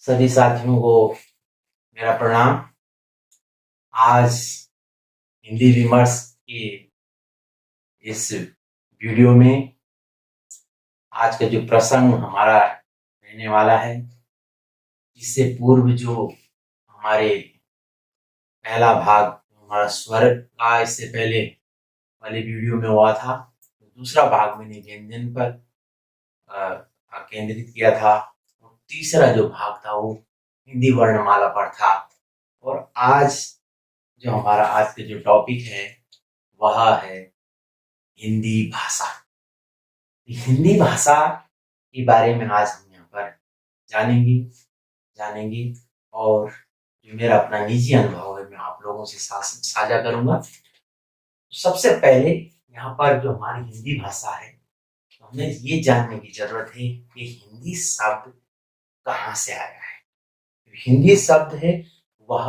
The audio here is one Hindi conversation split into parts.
सभी साथियों को मेरा प्रणाम। आज हिंदी विमर्श के इस वीडियो में आज का जो प्रसंग हमारा रहने वाला है, इससे पूर्व जो हमारे पहला भाग हमारा स्वर का इससे पहले वाले वीडियो में हुआ था, दूसरा भाग मैंने व्यंजन पर केंद्रित किया था और तीसरा जो भाग था वो हिंदी वर्णमाला पर था। और आज जो हमारा आज का जो टॉपिक है वह है हिंदी भाषा। हिंदी भाषा के बारे में आज हम यहाँ पर जानेंगे और जो मेरा अपना निजी अनुभव है मैं आप लोगों से साझा करूंगा। सबसे पहले यहाँ पर जो हमारी हिंदी भाषा है, तो हमें ये जानने की जरूरत है कि हिंदी शब्द कहाँ से आया है। हिंदी शब्द है वह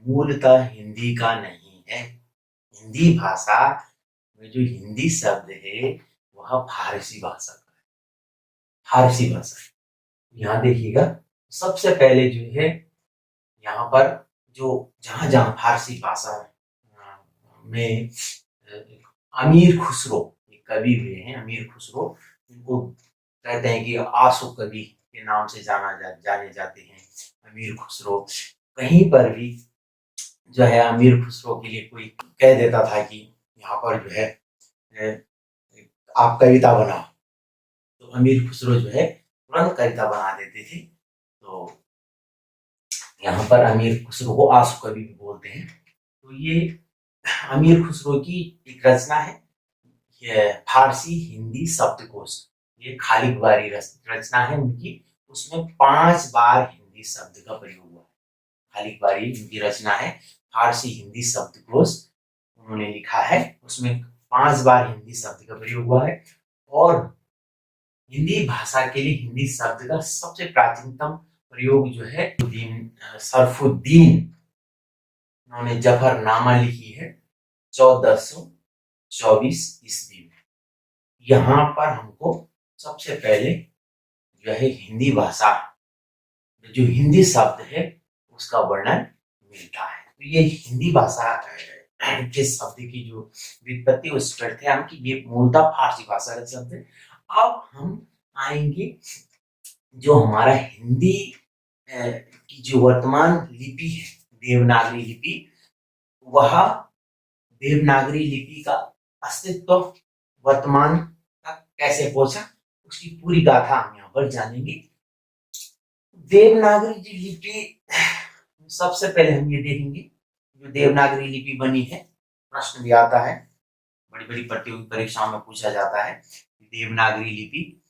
मूलतः हिंदी का नहीं है। हिंदी भाषा में जो हिंदी शब्द है वह फारसी भाषा का है। फारसी भाषा, यहाँ देखिएगा, सबसे पहले जो है यहाँ पर जो जहाँ फारसी भाषा में अमीर खुसरो कवि हुए हैं, अमीर खुसरो, इनको कहते हैं कि आंसू कवि के नाम से जाने जाते हैं। अमीर खुसरो, कहीं पर भी जो है अमीर खुसरो के लिए कोई कह देता था कि यहाँ पर जो है आप कविता बनाओ, तो अमीर खुसरो जो है तुरंत कविता बना देते थे। तो यहाँ पर अमीर खुसरो को आंसू कवि भी बोलते हैं। तो ये अमीर खुसरो की एक रचना है, फारसी हिंदी शब्दकोश। ये खालिक बारी रचना है उनकी, उसमें 5 बार हिंदी शब्द का प्रयोग हुआ है। खालिक बारी उनकी रचना है, फारसी हिंदी शब्दकोश उन्होंने लिखा है, उसमें 5 बार हिंदी शब्द का प्रयोग हुआ है। और हिंदी भाषा के लिए हिंदी शब्द का सबसे प्राचीनतम प्रयोग जो है सरफुद्दीन, उन्होंने जफरनामा लिखी है 1424 ईस्वी में। यहाँ पर हमको सबसे पहले जो है हिंदी भाषा जो हिंदी शब्द है उसका वर्णन मिलता है। तो ये हिंदी भाषा के शब्द की जो व्युत्पत्ति उस पर थे हम कि ये मूलतः फारसी भाषा का शब्द है। अब हम आएंगे जो हमारा हिंदी की जो वर्तमान लिपि है, देवनागरी लिपि, वह देवनागरी लिपि का अस्तित्व वर्तमान तक कैसे पहुंचा, उसकी पूरी गाथा हम यहाँ पर जानेंगे। देवनागरी लिपि, सबसे पहले हम ये देखेंगे जो देवनागरी लिपि बनी है, प्रश्न भी आता है, बड़ी बड़ी प्रतियोगी परीक्षाओं में पूछा जाता है देवनागरी लिपि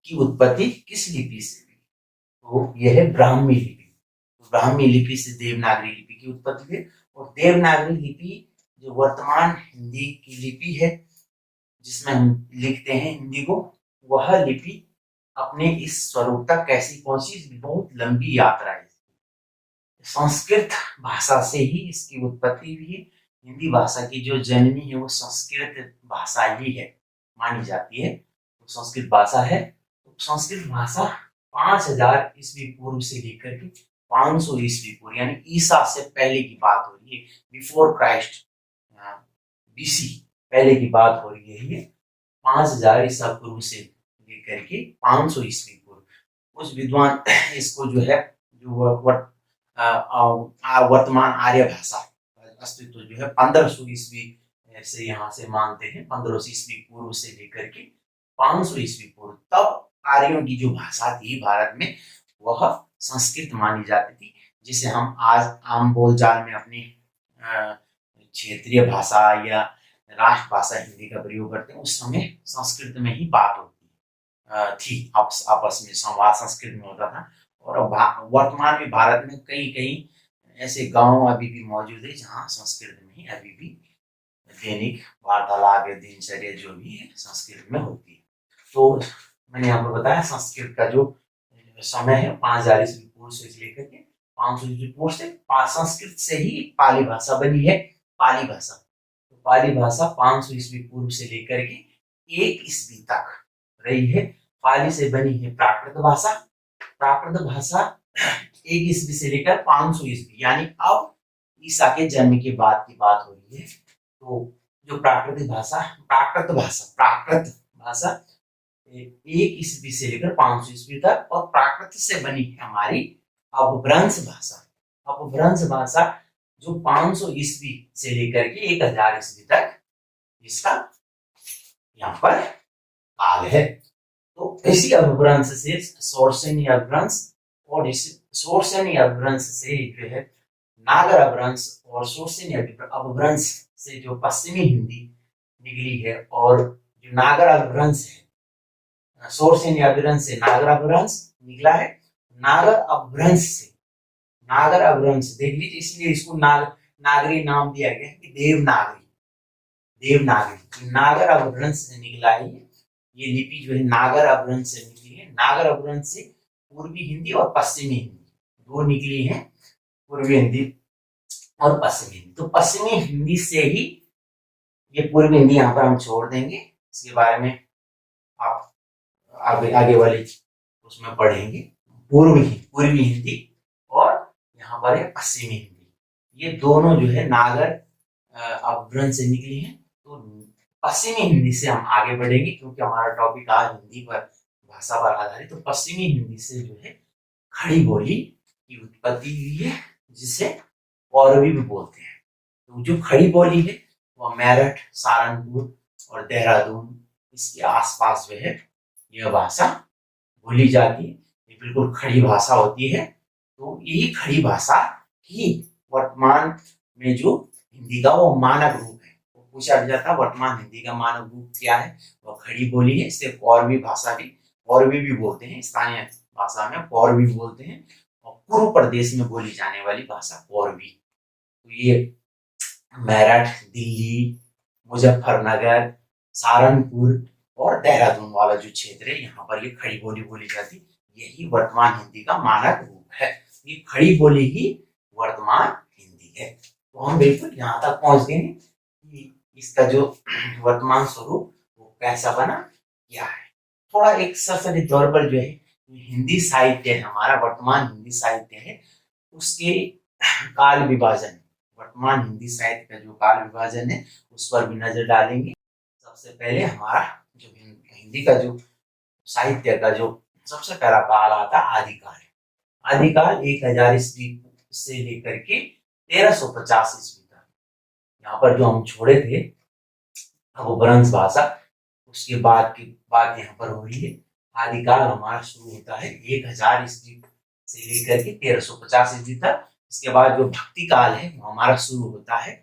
की उत्पत्ति किस लिपि से हुई। तो यह है ब्राह्मी लिपि। तो ब्राह्मी लिपि से देवनागरी लिपि की उत्पत्ति हुई। और देवनागरी लिपि जो वर्तमान हिंदी की लिपि है जिसमें हम लिखते हैं हिंदी को, वह लिपि अपने इस स्वरूप तक कैसी पहुंची, बहुत लंबी यात्रा है। संस्कृत भाषा से ही इसकी उत्पत्ति हुई है। हिंदी भाषा की जो जननी है वो संस्कृत भाषा ही है, मानी जाती है, तो संस्कृत भाषा है। तो संस्कृत भाषा 5000 ईस्वी पूर्व से लेकर के 500 ईस्वी पूर्व, यानी ईसा से पहले की बात हो रही है, बिफोर क्राइस्ट, बीसी पहले की बात हो रही है। ये 5000 ईसा पूर्व से लेकर के 500 ईस्वी पूर्व उस विद्वान इसको जो है जो वर्तमान आर्य भाषा अस्तित्व जो है 1500 ईस्वी से यहाँ से मानते हैं, 1500 ईस्वी पूर्व से लेकर के 500 ईस्वी पूर्व तब आर्यों की जो भाषा थी भारत में वह संस्कृत मानी जाती थी, जिसे हम आज आम बोलचाल में अपनी क्षेत्रीय भाषा या राष्ट्रभाषा हिंदी का प्रयोग करते हैं। उस समय संस्कृत में ही बात होती थी, आपस में संवाद संस्कृत में होता था। और वर्तमान में भारत में कई ऐसे गांव अभी भी मौजूद है जहां संस्कृत में ही अभी भी दैनिक वार्तालाप या दिनचर्या जो भी है संस्कृत में होती है। तो मैंने यहाँ पर बताया संस्कृत का जो समय है 5000 ईस्वी पूर्व से लेकर के 500 ईस्वी पूर्व से संस्कृत से ही पाली भाषा बनी है। पाली भाषा, तो पाली भाषा 500 ईस्वी पूर्व से लेकर के 1 ईस्वी तक रही है। पाली से बनी है प्राकृत भाषा, प्राकृत भाषा 1 ईस्वी से लेकर 500 ईस्वी, यानी अब ईसा के जन्म के बाद की बात हो रही है। तो जो प्राकृत भाषा 1 ईस्वी से लेकर 500 ईस्वी तक, और प्राकृत से बनी है हमारी अपभ्रंश भाषा। अपभ्रंश भाषा जो 500 ईस्वी से लेकर के 1000 ईस्वी तक इसका यहाँ पर काल है। तो इसी अपभ्रंश से शोरसेनी अपभ्रंश, और इस शोरसेनी अपभ्रंश से जो है नागर अपभ्रंश, और शोरसेनी अपभ्रंश से जो पश्चिमी हिंदी निकली है, और जो नागर अपभ्रंश है, शोरसेनी अपभ्रंश से नागर अपभ्रंश निकला है। नागर अपभ्रंश देख लीजिए, इसलिए इसको नागरी नाम दिया गया कि देवनागरी। नागर अपभ्रंश से निकला है ये लिपि जो है, नागर अपभ्रंश से निकली है। नागर अपभ्रंश से पूर्वी हिंदी और पश्चिमी हिंदी दो निकली है, पूर्वी हिंदी और पश्चिमी हिंदी। तो पश्चिमी हिंदी से ही ये पूर्वी हिंदी यहाँ पर हम छोड़ देंगे, इसके बारे में आप आगे वाले उसमें पढ़ेंगे। पूर्वी हिंदी और यहाँ पर है पश्चिमी हिंदी, ये दोनों जो है नागर अपभ्रंश से निकली है। तो पश्चिमी हिंदी से हम आगे बढ़ेंगे, क्योंकि हमारा टॉपिक आज हिंदी पर, भाषा पर आधारित। तो पश्चिमी हिंदी से जो है खड़ी बोली की उत्पत्ति हुई है, जिसे पौरवी भी बोलते हैं। तो जो खड़ी बोली है वह मेरठ, सहारनपुर और देहरादून इसके आसपास जो है यह भाषा बोली जाती है। ये बिल्कुल खड़ी भाषा होती है। तो यही खड़ी भाषा ही वर्तमान में जो हिंदी का वो मानक रूप है, वो पूछा जाता है वर्तमान हिंदी का मानक रूप क्या है, वह खड़ी बोली है। इसे पौरवी भाषा भी, पौरवी भी बोलते हैं, स्थानीय भाषा में पौरवी बोलते हैं, और पूर्व प्रदेश में बोली जाने वाली भाषा पौरवी। तो ये मेरठ, दिल्ली, मुजफ्फरनगर, सहारनपुर और देहरादून वाला जो क्षेत्र है, यहाँ पर ये खड़ी बोली बोली जाती, यही वर्तमान हिंदी का मानक रूप है। ये खड़ी बोली ही वर्तमान हिंदी है। तो हम बिल्कुल यहाँ तक पहुंच गए हैं कि इसका जो वर्तमान स्वरूप वो कैसा बना, क्या है। थोड़ा एक सरसरी तौर पर जो है हिंदी साहित्य है हमारा, वर्तमान हिंदी साहित्य है, उसके काल विभाजन, वर्तमान हिंदी साहित्य का जो काल विभाजन है उस पर भी नजर डालेंगे। सबसे पहले हमारा जो हिंदी का जो साहित्य का जो सबसे पहला काल आता है आदिकाल। आदिकाल 1000 ईस्वी से लेकर के 1350 ईस्वी तक। यहाँ पर जो हम छोड़े थे अपभ्रंश भाषा, उसके बाद की बात यहाँ पर हो रही है। आदिकाल हमारा शुरू होता है 1000 ईस्वी से लेकर के 1350 ईस्वी तक। इसके बाद जो भक्ति काल है वो हमारा शुरू होता है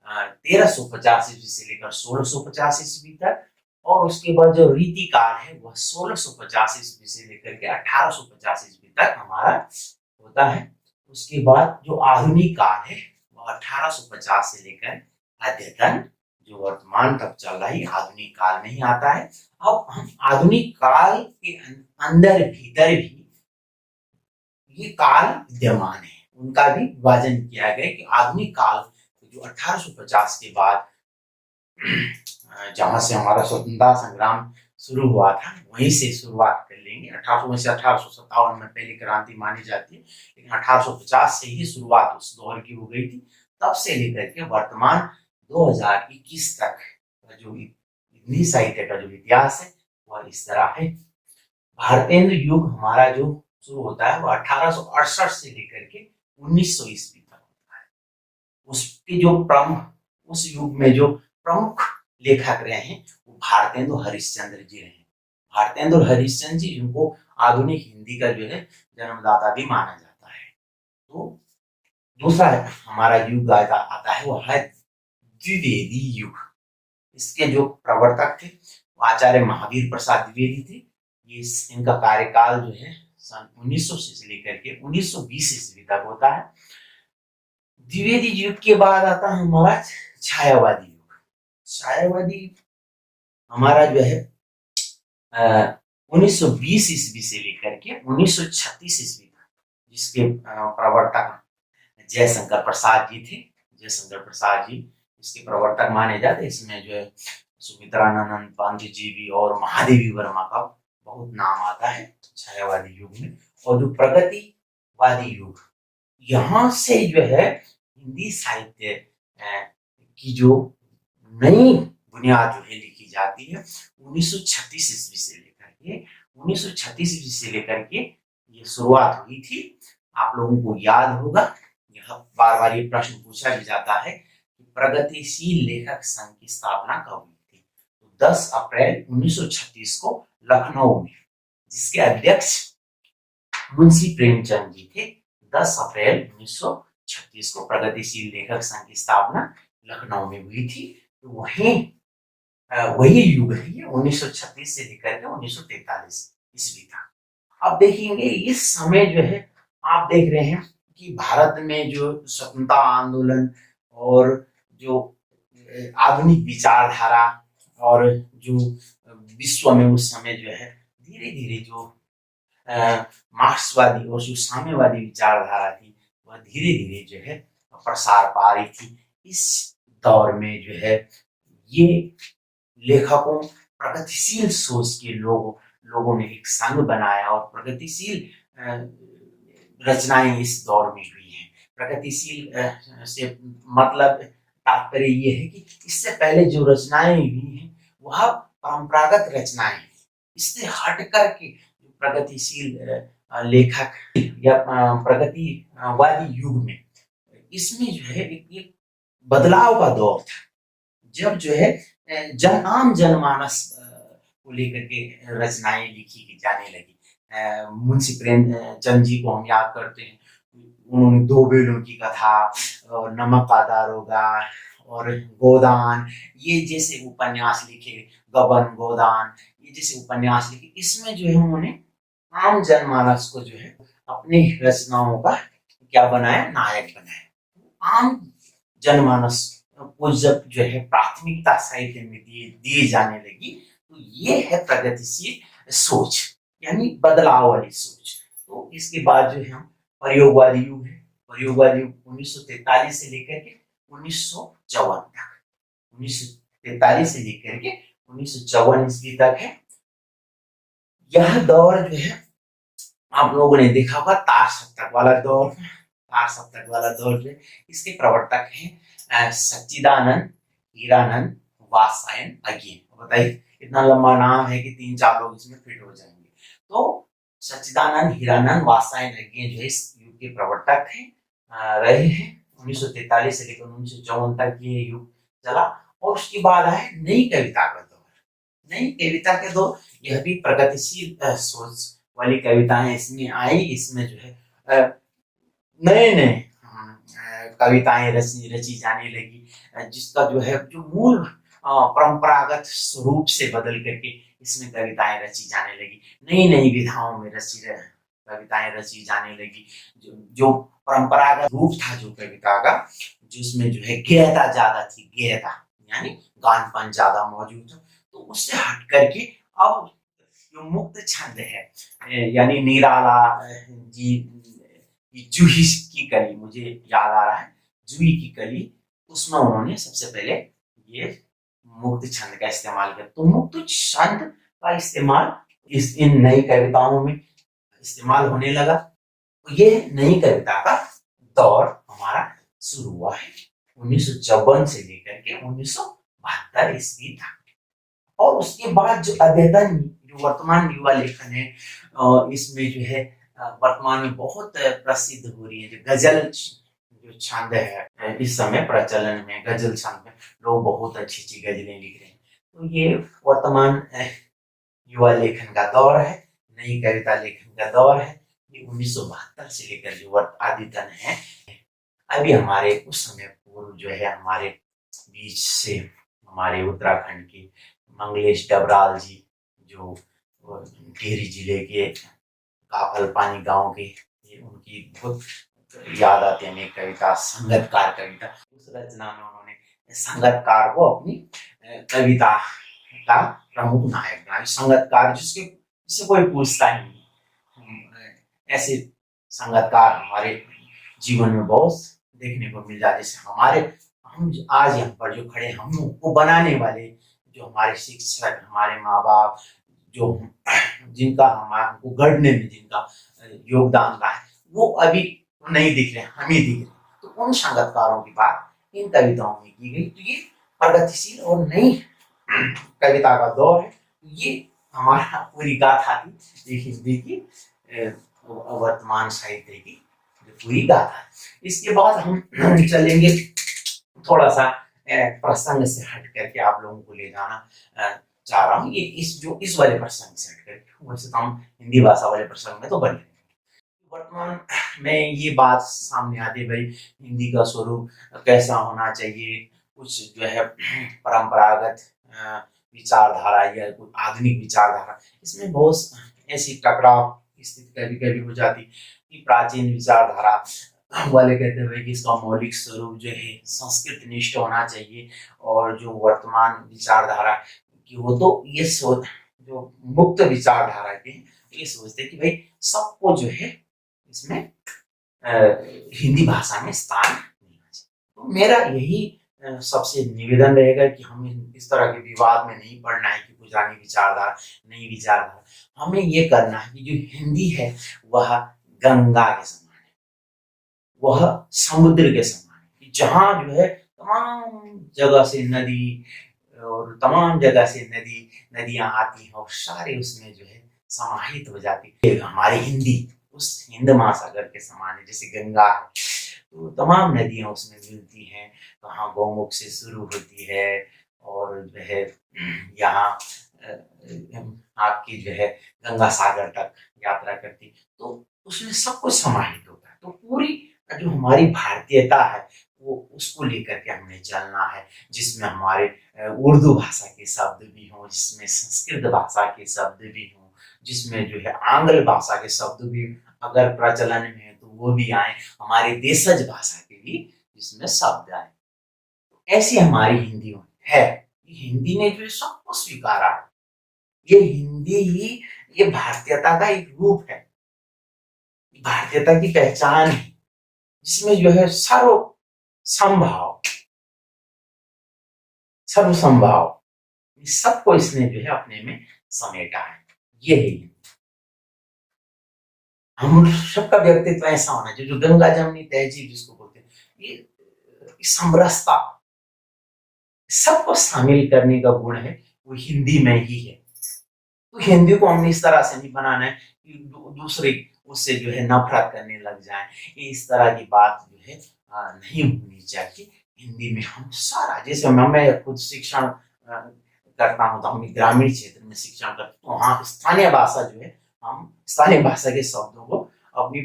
1350 ईस्वी से लेकर 1650 ईस्वी तक, और उसके बाद जो रीति काल है वह 1650 ईस्वी से लेकर के 1850 ईस्वी तक हमारा होता है। उसके बाद जो आधुनिक काल है वह 1850 से लेकर अद्यतन जो वर्तमान तक चल रहा है आधुनिक काल में ही आता है। अब हम आधुनिक काल के अंदर भीतर भी ये काल विद्यमान है, उनका भी विभाजन किया गया कि आधुनिक काल जो 1850 के बाद जहां से हमारा स्वतंत्रता संग्राम शुरू हुआ था वहीं से शुरुआत कर लेंगे। 1800 में से 1857 में पहली क्रांति मानी जाती है, लेकिन 1850 से ही शुरुआत उस दौर की हो गई थी। तब से लेकर के वर्तमान 2021 तक का जो हिंदी साहित्य का जो इतिहास है वह इस तरह है। भारतेंद्र युग हमारा जो शुरू होता है वो 1868 से लेकर के 1900 ईस्वी तक होता है। उसके जो प्रमुख, उस युग में जो प्रमुख लेखक रहे हैं वो भारतेंदु हरिश्चंद्र जी रहे। भारतेंदु हरिश्चंद्र जी, जिनको आधुनिक हिंदी का जो है जन्मदाता भी माना जाता है। तो दूसरा हमारा युग आता है वो है द्विवेदी युग। इसके जो प्रवर्तक थे वो आचार्य महावीर प्रसाद द्विवेदी थे। ये इनका कार्यकाल जो है सन 1900 से लेकर के 1920 ईस्वी तक होता है। द्विवेदी युग के बाद आता है हमारा छायावादी युग। छायावादी हमारा जो है 1920 ईस्वी से लेकर के 1936 ईस्वी तक, जिसके प्रवर्तक जयशंकर प्रसाद जी थे। जयशंकर प्रसाद जी इसके प्रवर्तक माने जाते। इसमें जो है सुमित्रानंद पंत जी भी और महादेवी वर्मा का बहुत नाम आता है छायावादी युग में। और जो प्रगतिवादी युग, यहाँ से जो है हिंदी साहित्य की जो नई बुनियाद जो है लिखी जाती है 1936 ईस्वी से लेकर के 1936 ईस्वी से लेकर के ये शुरुआत हुई थी। आप लोगों को याद होगा, यह बार बार ये प्रश्न पूछा भी जाता है कि प्रगतिशील लेखक संघ की स्थापना कब हुई थी। तो 10 अप्रैल 1936 को लखनऊ में, जिसके अध्यक्ष मुंशी प्रेमचंद जी थे। 10 अप्रैल 1936 को प्रगतिशील लेखक संघ की स्थापना लखनऊ में हुई थी। तो वही युग है ये 1936 से लेकर के 1943 ईस्वी तक। अब देखेंगे इस समय जो है, आप देख रहे हैं कि भारत में जो स्वतंत्रता आंदोलन और जो आधुनिक विचारधारा और जो विश्व में उस समय जो है धीरे धीरे जो मार्क्सवादी और जो साम्यवादी विचारधारा थी वह धीरे धीरे जो है प्रसार पा रही थी। इस दौर में जो है ये लेखकों, प्रगतिशील सोच के लोगों ने एक संघ बनाया और प्रगतिशील रचनाएं इस दौर में हुई हैं। प्रगतिशील से मतलब तात्पर्य ये है कि इससे पहले जो रचनाएं हुई हैं वह परंपरागत रचनाएं हैं। इससे हट करके प्रगतिशील लेखक या प्रगतिवादी युग में इसमें जो है एक बदलाव का दौर था, जब जो है आम जनमानस को लेकर के रचनाएं लिखी जाने लगी। मुंशी प्रेमचंद जी को हम याद करते हैं, उन्होंने दो बेलों की कथा और नमक का दारोगा और गोदान ये जैसे उपन्यास लिखे, गबन गोदान ये जैसे उपन्यास लिखे। इसमें जो है उन्होंने आम जनमानस को जो है अपनी रचनाओं का क्या बनाया, नायक बनाया। आम जनमानस को जब जो है प्राथमिकता साहित्य में दिए जाने लगी, तो ये है प्रगतिशील सोच, यानी बदलाव वाली सोच। तो इसके बाद जो है हम प्रयोगवादी युग है। प्रयोगवादी युग 1943 से लेकर के 1954 तक, 1943 से लेकर के 1954 ईस्वी तक है। यह दौर जो है आप लोगों ने देखा होगा तार सप्तक वाला दौर। तार सप्तक वाला दौर जो है इसके प्रवर्तक हैं सच्चिदानंद, हीरानंद, वात्स्यायन अज्ञे। बताइए, इतना लंबा नाम है कि 3-4 लोग इसमें फिट हो जाएंगे। तो सच्चिदानंद, हीरानंद, वात्स्यायन अज्ञे जो है इस युग के प्रवर्तक हैं, रहे हैं। 1943 से लेकर 1954 तक ये युग चला। और उसके बाद आए नई कविता का दौर। नई कविता के दौर, यह भी प्रगतिशील सोच वाली कविताएं इसमें आई। इसमें जो है नए नए कविताएं रची जाने लगी, जिसका जो है जो मूल परंपरागत स्वरूप से बदल करके इसमें कविताएं रची जाने लगी। नई नई विधाओं में कविताएं रची जाने लगी। जो परंपरागत रूप था जो कविता का, जिसमें जो है गेयता ज्यादा थी, गेयता यानी गानपन ज्यादा मौजूद था, तो उससे हट करके अब जो मुक्त छंद है, यानी निराला जी जूही की कली, मुझे याद आ रहा है जूही की कली, उसमें उन्होंने सबसे पहले ये मुक्त छंद का इस्तेमाल किया। तो मुक्त छंद का इस्तेमाल इन नई कविताओं में इस्तेमाल होने लगा। तो ये नई कविता का दौर हमारा शुरू हुआ है 1954 से लेकर के 1972 ईस्वी तक। और उसके बाद जो अद्यतन जो वर्तमान युवा लेखन है, इसमें जो है वर्तमान में बहुत प्रसिद्ध हो रही है जो गजल जो छंद है, इस समय प्रचलन में गजल छंद में लोग बहुत अच्छी अच्छी गजलें लिख रहे हैं। तो ये वर्तमान युवा लेखन का दौर है, नई कविता लेखन का दौर है। ये 1972 से लेकर जो अद्यतन है। अभी हमारे उस समय पूर्व जो है हमारे बीच से हमारे उत्तराखंड के मंगलेश डबराल जी, जो टिहरी जिले के काफल पानी गांव के, उनकी बहुत याद आती है कविता, संगतकार कविता। उस रचना में उन्होंने संगतकार को अपनी कविता का प्रमुख नायक बनाया। संगतकार जिससे कोई पूछता ही नहीं, ऐसे संगतकार हमारे जीवन में बहुत देखने को मिल जाते। जैसे हम आज यहाँ पर जो खड़े, हमको बनाने वाले जो हमारे शिक्षक, हमारे माँ बाप, जो जिनका हमको गढ़ने में जिनका योगदान रहा है, वो अभी नहीं दिख रहे, हम ही दिख रहे। तो उन संगतकारों की बात इन कविताओं में की गई। तो ये प्रगतिशील और नई कविता का दौर है। ये हमारा पूरी गाथा थी हिंदी की वर्तमान साहित्य की पूरी गाथा। इसके बाद हम चलेंगे थोड़ा सा प्रसंग से हट करके आप लोगों को ले जाना चाह रहा हूँ। ये इस वाले प्रसंग से हट करके, वैसे तो हम हिंदी भाषा वाले प्रसंग में तो बने वर्तमान में ये बात सामने आती है, भाई हिंदी का स्वरूप कैसा होना चाहिए। कुछ जो है परंपरागत विचारधारा या कुछ आधुनिक विचारधारा, इसमें बहुत ऐसी टकराव स्थिति कभी कभी हो जाती कि प्राचीन विचारधारा वाले कहते हैं कि इसका मौलिक स्वरूप जो है संस्कृत निष्ठ होना चाहिए, और जो वर्तमान विचारधारा की वो तो ये सोच जो मुक्त विचारधारा के ये सोचते कि भाई सबको जो है इसमें हिंदी भाषा में स्थान मिलना चाहिए। तो मेरा यही सबसे निवेदन रहेगा कि हमें इस तरह के विवाद में नहीं पड़ना है कि पुरानी विचारधारा नई विचारधारा। हमें ये करना है कि जो हिंदी है वह गंगा के समान है, वह समुद्र के समान है, जहाँ जो है तमाम जगह से नदी और तमाम जगह से नदियां आती हैं और सारे उसमें जो है समाहित हो जाती है। हमारी हिंदी उस हिंद महासागर के समान है, जैसे गंगा है तो तमाम नदियां उसमें मिलती हैं। कहाँ गौमुख से शुरू होती है और जो है यहाँ आपकी जो है गंगा सागर तक यात्रा करती, तो उसमें सब कुछ समाहित होता है। तो पूरी जो हमारी भारतीयता है वो उसको लेकर के हमने चलना है, जिसमें हमारे उर्दू भाषा के शब्द भी हों, जिसमें संस्कृत भाषा के शब्द भी हों, जिसमें जो है आंग्ल भाषा के शब्द भी अगर प्रचलन में है तो वो भी आए, हमारे देशज भाषा के भी जिसमें शब्द आए। ऐसी हमारी हिंदी है। हिंदी ने जो सबको स्वीकारा है। ये हिंदी ही ये भारतीयता का एक रूप है, भारतीयता की पहचान है, जिसमें जो है सर्व संभाव सबको इसने जो है अपने में समेटा है। ये है हम सबका व्यक्तित्व ऐसा होना चाहिए, जो गंगा जमनी तहजीब जिसको बोलते हैं, ये समरसता सबको शामिल करने का गुण है, वो हिंदी में ही है। तो हिंदी को हमने इस तरह से नहीं बनाना है कि दूसरे उससे जो है नफरत करने लग जाए, इस तरह की बात जो है नहीं होनी चाहिए। हिंदी में हम सारा, जैसे मैं खुद शिक्षण करता हूँ तो हम ग्रामीण क्षेत्र में शिक्षण करते तो वहाँ स्थानीय भाषा जो है, हम स्थानीय भाषा के शब्दों को अपनी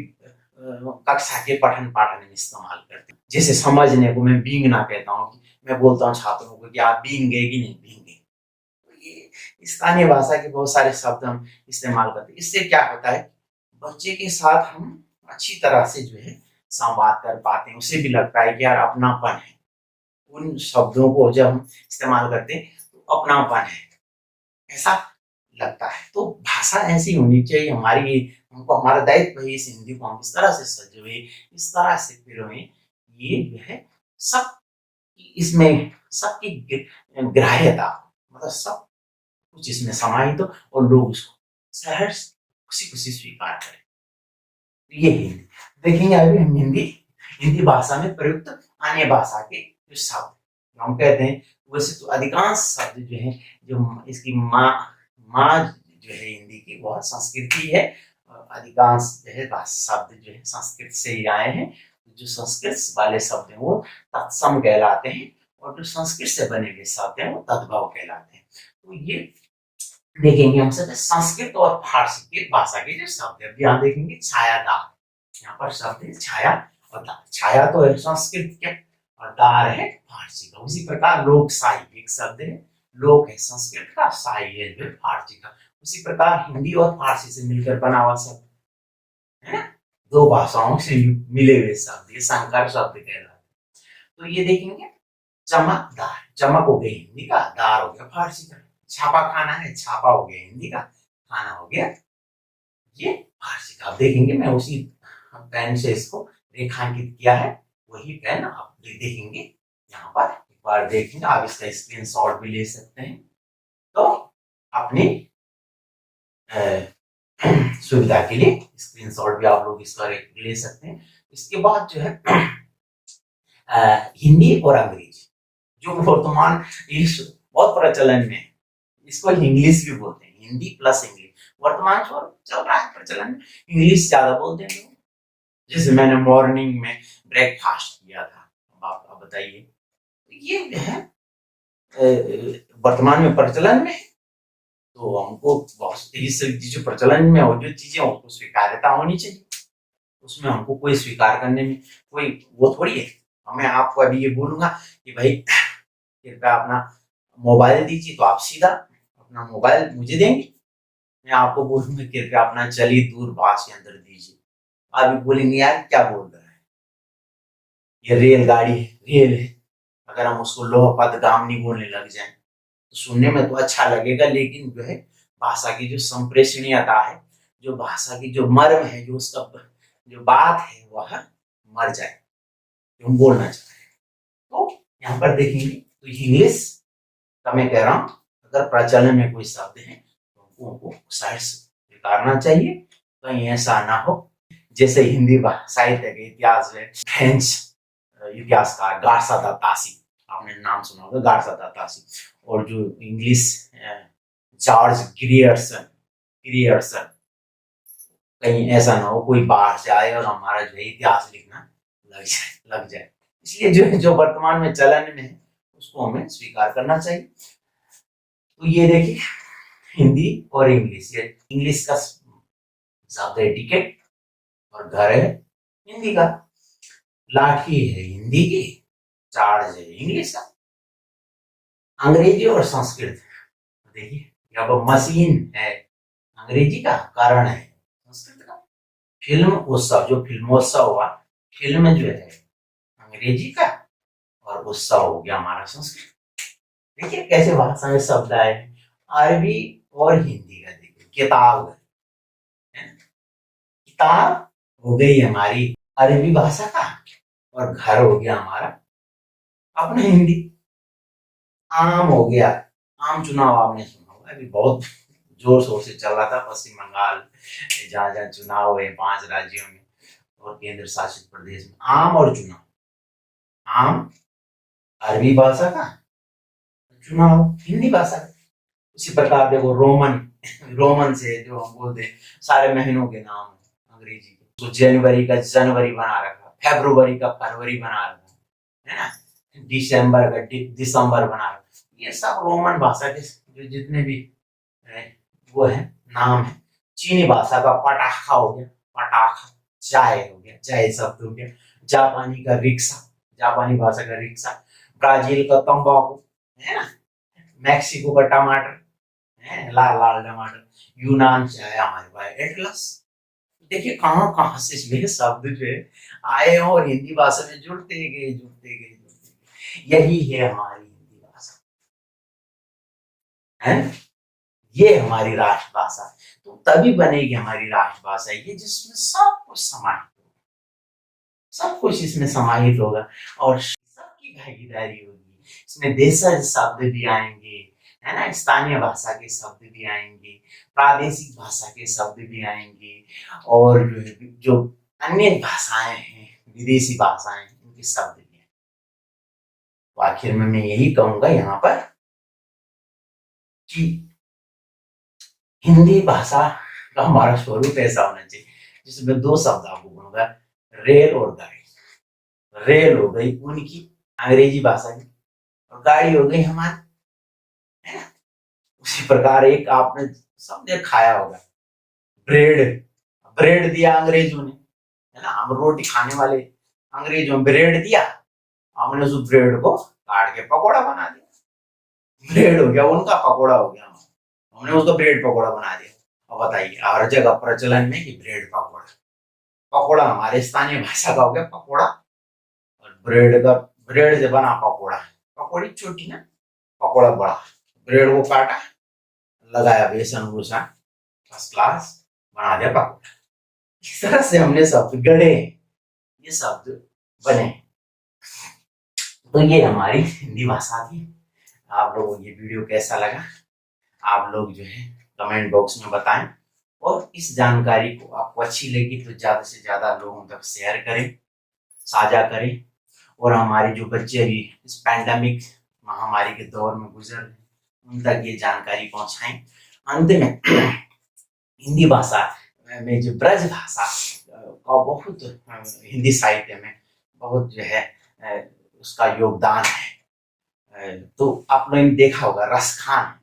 कक्षा के पठन पाठन में इस्तेमाल करते हैं। जैसे समझने को मैं बींग ना कहता हूँ, मैं बोलता हूँ छात्रों को कि आप बींगे कि नहीं बींगे। स्थानीय भाषा के बहुत सारे शब्द हम इस्तेमाल करते हैं। इससे क्या होता है, बच्चे के साथ हम अच्छी तरह से जो है संवाद कर पाते हैं, उसे भी लगता है कि यार अपनापन है। उन शब्दों को जब हम इस्तेमाल करते हैं तो अपनापन है ऐसा लगता है। तो भाषा ऐसी होनी चाहिए हमारी, हमको हमारा दायित्व है इस हिंदी को हम इस तरह से सजोए, इस तरह से पिरोए, ये जो है सब इसमें सबकी ग्राह्यता, मतलब सब कुछ इसमें समाहित हो और लोग उसको सहर्ष खुशी खुशी स्वीकार करें। ये हिंदी देखेंगे। अभी हम हिंदी भाषा में प्रयुक्त अन्य भाषा के जो शब्द हम कहते हैं, वैसे तो अधिकांश शब्द जो है, जो इसकी माँ जो है हिंदी की वह संस्कृति है। अधिकांश जो है शब्द जो है संस्कृत से ही आए हैं। जो संस्कृत वाले शब्द हैं वो तत्सम कहलाते हैं, और जो संस्कृत से बने हुए शब्द हैं वो तद्भव कहलाते हैं। तो ये देखेंगे हम सब संस्कृत और फारसी की भाषा के जो शब्द है। यहाँ देखेंगे छायादार, यहाँ पर शब्द है छाया और दार। छाया तो है संस्कृत के और दार है फारसी का। उसी प्रकार लोकशाही एक शब्द है, लोक है संस्कृत का, शाही है जो फारसी का। उसी प्रकार हिंदी और फारसी से मिलकर बना हुआ शब्द है ना, दो भाषाओं से मिले हुए शब्द, ये संकर शब्द कहलाते हैं। तो ये देखेंगे चमकदार, चमक हो गया हिंदी का, दार हो गया फारसी का। छापा खाना है, छापा हो गया हिंदी का, खाना हो गया ये फारसी का। आप देखेंगे मैं उसी पेन से इसको रेखांकित किया है, वही पेन आप देखेंगे यहाँ पर। एक बार देखेंगे, आप इसका स्क्रीनशॉट भी ले सकते हैं। तो अपनी सुविधा के लिए स्क्रीनशॉट भी आप लोग इसका ले सकते हैं। इसके बाद जो है हिंदी और अंग्रेजी जो वर्तमान इस बहुत प्रचलन में है, इसको इंग्लिश भी बोलते हैं, हिंदी प्लस इंग्लिश वर्तमान चल रहा है प्रचलन में। इंग्लिश ज्यादा बोलते हैं लोग। जैसे मैंने मॉर्निंग में ब्रेकफास्ट किया था, आप बताइए, ये जो है वर्तमान में प्रचलन में है, तो हमको बहुत जो प्रचलन में और जो चीजें उसको स्वीकार्यता होनी चाहिए, उसमें हमको कोई स्वीकार करने में कोई वो थोड़ी है। मैं आपको अभी ये बोलूंगा कि भाई कृपया अपना मोबाइल दीजिए, तो आप सीधा अपना मोबाइल मुझे देंगे। मैं आपको बोलूंगा कृपया अपना चलिए दूरभाष यंत्र दीजिए, आप भी बोलेंगे यार क्या बोल रहा है, ये रेलगाड़ी है, रेल है। अगर हम उसको लोह पदगामिनी बोलने लग जाए तो सुनने में तो अच्छा लगेगा, लेकिन जो है भाषा की जो संप्रेषणीयता है, जो भाषा की जो मर्म है, जो उसका जो बात है वह मर जाए, जो हम बोलना चाहते हैं। तो यहाँ पर देखेंगे तो इंग्लिश का मैं कह रहा हूँ, अगर प्रचलन में कोई शब्द है तो उनको साइड से स्वीकारना चाहिए, कहीं ऐसा ना हो जैसे हिंदी साहित्य के इतिहास में फ्रेंच इतिहासकार गार्सा दा तासी, आपने नाम सुना होगा गार्सा दा तासी, और जो इंग्लिश जॉर्ज ग्रियर्सन ग्रियर्सन, कहीं ऐसा ना हो कोई बाहर से आए और हमारा जो है इतिहास लिखना लग जाए। इसलिए जो वर्तमान में चलन में है उसको हमें स्वीकार करना चाहिए। तो ये देखिए हिंदी और इंग्लिश, ये इंग्लिश का शब्द है टिकट और घर है हिंदी का, लाठी है हिंदी की, चार्ज है इंग्लिश का, अंग्रेजी और संस्कृत। देखिए अब मशीन है अंग्रेजी का, कारण है संस्कृत का, फिल्म उत्सव जो फिल्मोत्सव हुआ, फिल्म जो है अंग्रेजी का और उत्सव हो गया हमारा संस्कृत। देखिए कैसे भाषा में शब्द आए, अरबी और हिंदी का। देखिए किताब किताब हो गई हमारी अरबी भाषा का, और घर हो गया हमारा अपना हिंदी। आम हो गया, आम चुनाव आपने सुना होगा, अभी बहुत जोर शोर से चल रहा था पश्चिम बंगाल, जहाँ जहाँ चुनाव हुए 5 राज्यों में और केंद्र शासित प्रदेश में, आम और चुनाव। आम अरबी भाषा का, चुनाव हिंदी भाषा का। उसी प्रकार देखो रोमन से जो हम बोलते हैं सारे महीनों के नाम अंग्रेजी के, तो जनवरी का जनवरी बना रखा, फरवरी का फरवरी बना रखा है ना, दिसंबर का दिसंबर बना रखा। ये सब रोमन भाषा के जो जितने भी वो है नाम है। चीनी भाषा का पटाखा हो गया, पटाखा। चाय हो गया, चाय शब्द हो गया। जापानी का रिक्शा, जापानी भाषा का रिक्शा। ब्राजील का तंबाकू है ना, मैक्सिको का टमाटर है, लाल लाल टमाटर। यूनान से आया हमारे पास एटलस। देखिए कहाँ कहाँ से इसमें शब्द जो है आए और हिंदी भाषा में जुड़ते गए जुड़ते गए जुड़ते गए। यही है हमारी हिंदी भाषा है, ये हमारी राष्ट्रभाषा। तो तभी बनेगी हमारी राष्ट्रभाषा ये जिसमें सब कुछ समाहित होगा, सब कुछ इसमें समाहित होगा और सबकी भागीदारी होगी। इसमें देशज शब्द भी आएंगे है ना, स्थानीय भाषा के शब्द भी आएंगे, प्रादेशिक भाषा के शब्द भी आएंगे, और जो अन्य भाषाएं हैं, विदेशी भाषाएं, उनके शब्द भी आएंगे। तो आखिर में मैं यही कहूंगा यहाँ पर कि हिंदी भाषा का हमारा स्वरूप ऐसा होना चाहिए जिसमें 2 शब्द आपको बोलूंगा, रेल और गाड़ी। रेल हो गई उनकी अंग्रेजी भाषा की, और गाड़ी हो गई हमारी, है ना। उसी प्रकार एक आपने सबने खाया होगा ब्रेड, ब्रेड दिया अंग्रेजों ने, है ना। हम रोटी खाने वाले अंग्रेजों ने ब्रेड दिया, हमने उस ब्रेड को काट के पकौड़ा बना दिया, ब्रेड हो गया उनका, पकौड़ा हो गया हमने उसको ब्रेड पकौड़ा बना दिया। अब बताइए हर जगह प्रचलन में कि ब्रेड पकौड़ा, पकौड़ा हमारे स्थानीय भाषा का हो गया पकौड़ा, और ब्रेड का ब्रेड से बना पकौड़ा, पकौड़ी छोटी ना, पकौड़ा बड़ा। ब्रेड को काटा, लगाया बेसन वूसन, फर्स्ट क्लास बना दिया पकौड़ा। इस तरह से हमने शब्द गढ़े, ये शब्द बने। तो ये हमारी हिंदी भाषा थी। आप लोगों को ये वीडियो कैसा लगा, आप लोग जो है कमेंट बॉक्स में बताएं। और इस जानकारी को आपको अच्छी लगी तो ज़्यादा से ज़्यादा लोगों तक शेयर करें, साझा करें, और हमारे जो बच्चे अभी इस पैंडेमिक महामारी के दौर में गुजर रहे हैं उन तक ये जानकारी पहुंचाएं। अंत में हिंदी भाषा में जो ब्रज भाषा का बहुत हिंदी साहित्य में बहुत जो है उसका योगदान है। तो आप लोगों ने देखा होगा रसखान,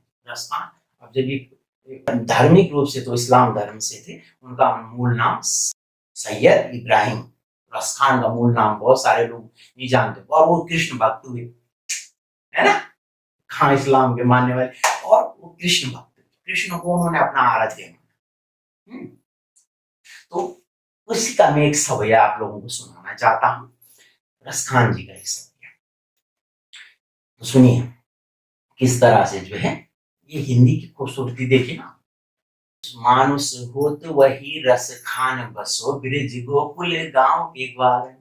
अब जब ये धार्मिक रूप से तो इस्लाम धर्म से थे, उनका मूल नाम सैयद इब्राहिम रसखान का मूल नाम बहुत सारे लोग नहीं जानते, और वो कृष्ण भक्त हुए, है ना, खान इस्लाम के मानने वाले, और वो कृष्ण भक्त, कृष्ण को उन्होंने अपना आराध्य माना। तो उसी का मैं एक सवैया आप लोगों को सुनाना चाहता हूँ, रसखान जी का एक सवैया। तो सुनिए किस तरह से जो है ये हिंदी की खूबसूरती देखिए ना। मानुष होत वही रस खान बसो, ब्रिज गोकुल गांव के ग्वार,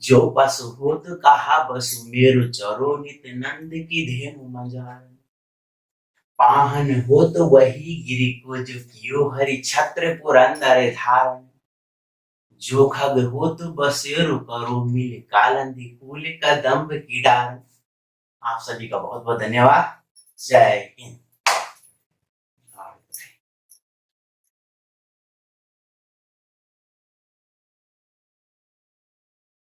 जो पशु होत कहा बसु, मेरु चरो नित नंद की धेनु मजार, पाहन होत वही गिरि को, जो कियो हरि छत्र पुरंदर धारण, जो खग होत बसेरु करो, मिल कालंदी कूल कदम्ब की डार। आप सभी का बहुत बहुत धन्यवाद। जय हिंद।